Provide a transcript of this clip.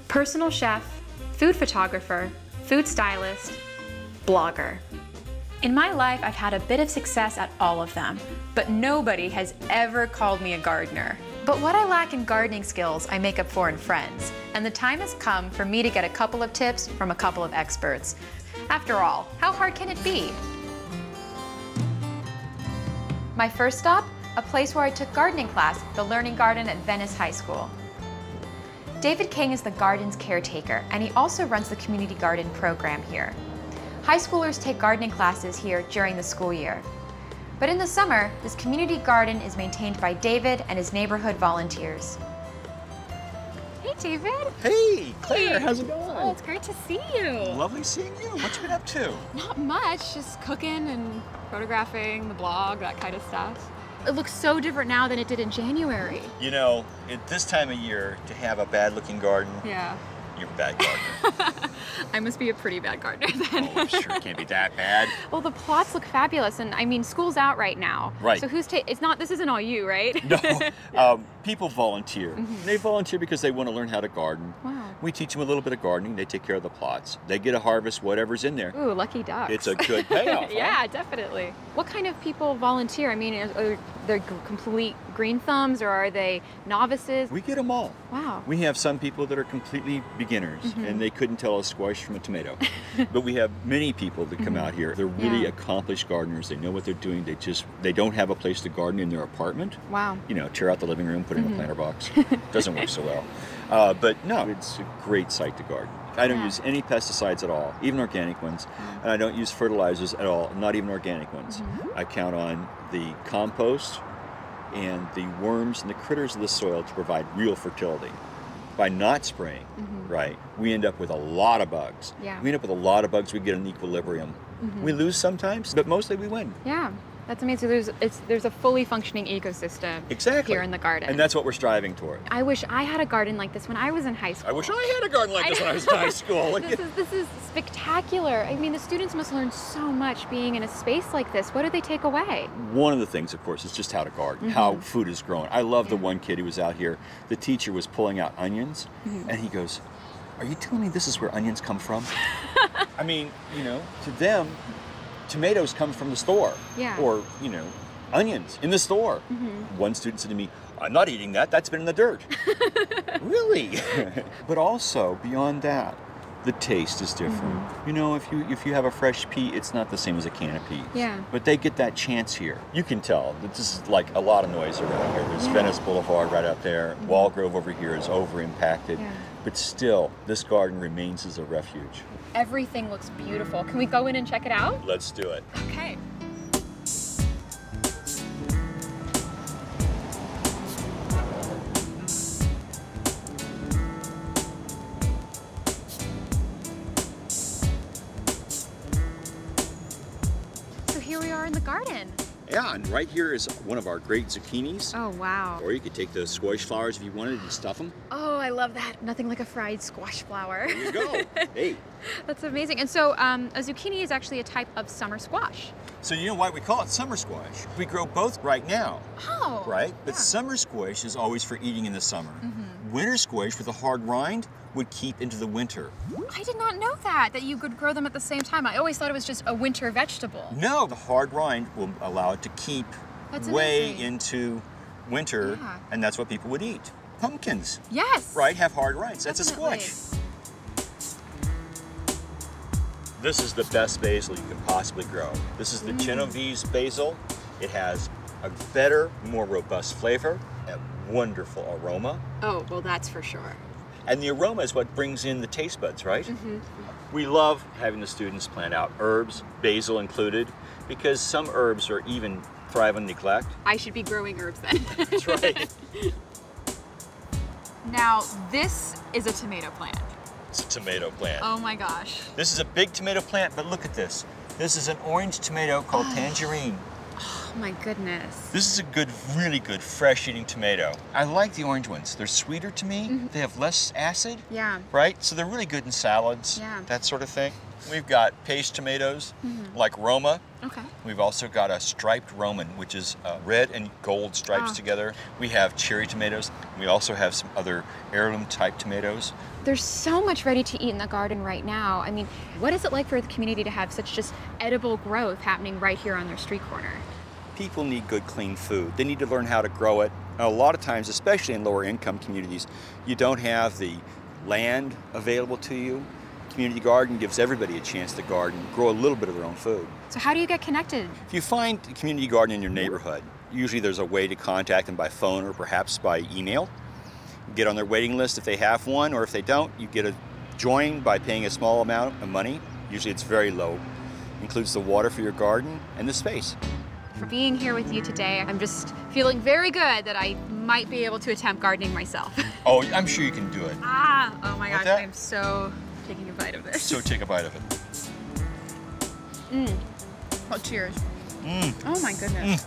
personal chef, food photographer, food stylist, blogger. In my life, I've had a bit of success at all of them, but nobody has ever called me a gardener. But what I lack in gardening skills, I make up for in friends, and the time has come for me to get a couple of tips from a couple of experts. After all, how hard can it be? My first stop, a place where I took gardening class, the Learning Garden at Venice High School. David King is the garden's caretaker, and he also runs the community garden program here. High schoolers take gardening classes here during the school year. But in the summer, this community garden is maintained by David and his neighborhood volunteers. Hey, David. Hey, Claire, how's it going? Oh, it's great to see you. Lovely seeing you. What you been up to? Not much, just cooking and photographing, the blog, that kind of stuff. It looks so different now than it did in January. You know, at this time of year, to have a bad-looking garden, Yeah. you're a bad gardener. I must be a pretty bad gardener then. Oh, sure, it can't be that bad. Well, the plots look fabulous, and I mean, school's out right now. Right. So this isn't all you, right? No, people volunteer. They volunteer because they want to learn how to garden. Wow. We teach them a little bit of gardening. They take care of the plots. They get to harvest whatever's in there. Ooh, lucky ducks. It's a good payoff. Yeah, huh? definitely. What kind of people volunteer? I mean, are they complete green thumbs, or are they novices? We get them all. Wow. We have some people that are completely beginners and they couldn't tell a squash from a tomato. But we have many people that come out here. They're really accomplished gardeners. They know what they're doing. They don't have a place to garden in their apartment. Wow. You know, tear out the living room, put in a planter box. Doesn't work so well. But no, it's a great site to garden. I don't use any pesticides at all, even organic ones. And I don't use fertilizers at all, not even organic ones. I count on the compost and the worms and the critters of the soil to provide real fertility. By not spraying, right, we end up with a lot of bugs. Yeah. We end up with a lot of bugs, we get an equilibrium. We lose sometimes, but mostly we win. Yeah, that's amazing. There's a fully functioning ecosystem here in the garden. And that's what we're striving toward. I wish I had a garden like this when I was in high school. I wish I had a garden like this when I was in high school. This is spectacular. I mean, the students must learn so much being in a space like this. What do they take away? One of the things, of course, is just how to garden, how food is grown. I love the one kid who was out here. The teacher was pulling out onions, and he goes, "Are you telling me this is where onions come from?" I mean, you know, to them, tomatoes come from the store. Yeah. Or, you know, onions in the store. One student said to me, "I'm not eating that. That's been in the dirt." Really? But also, beyond that, the taste is different. You know, if you have a fresh pea, it's not the same as a can of peas. Yeah. But they get that chance here. You can tell that this is like a lot of noise around here. There's Venice Boulevard right up there. Wallgrove over here is over impacted. Yeah. But still, this garden remains as a refuge. Everything looks beautiful. Can we go in and check it out? Let's do it. Okay. So here we are in the garden. Yeah, and right here is one of our great zucchinis. Oh, wow. Or you could take the squash flowers if you wanted and stuff them. Oh, I love that. Nothing like a fried squash flower. There you go. Hey. That's amazing. And so a zucchini is actually a type of summer squash. So you know why we call it summer squash? We grow both right now, Oh. right? But summer squash is always for eating in the summer. Winter squash with a hard rind would keep into the winter. I did not know that you could grow them at the same time. I always thought it was just a winter vegetable. No, the hard rind will allow it to keep That's way amazing. into winter, Yeah. and that's what people would eat. Pumpkins, Yes. right, have hard rinds. That's Definitely. a squash. This is the best basil you can possibly grow. This is the Genovese basil. It has a better, more robust flavor, a wonderful aroma. Oh, well, that's for sure. And the aroma is what brings in the taste buds, right? We love having the students plant out herbs, basil included, because some herbs are even thrive on neglect. I should be growing herbs then. That's right. Now, this is a tomato plant. It's a tomato plant. Oh my gosh. This is a big tomato plant, but look at this. This is an orange tomato called tangerine. Oh my goodness. This is a good, really good, fresh-eating tomato. I like the orange ones. They're sweeter to me. They have less acid. Yeah. Right? So they're really good in salads, Yeah. that sort of thing. We've got paste tomatoes, like Roma. Okay. We've also got a striped Roman, which is red and gold stripes together. We have cherry tomatoes. We also have some other heirloom-type tomatoes. There's so much ready to eat in the garden right now. I mean, what is it like for the community to have such just edible growth happening right here on their street corner? People need good, clean food. They need to learn how to grow it. And a lot of times, especially in lower income communities, you don't have the land available to you. Community garden gives everybody a chance to garden, grow a little bit of their own food. So how do you get connected? If you find a community garden in your neighborhood, usually there's a way to contact them by phone or perhaps by email. Get on their waiting list if they have one, or if they don't, you get a join by paying a small amount of money. Usually it's very low. Includes the water for your garden and the space. For being here with you today, I'm just feeling very good that I might be able to attempt gardening myself. Oh, I'm sure you can do it. Oh my gosh, that? I'm so taking a bite of this. So take a bite of it. Oh, cheers. Oh my goodness.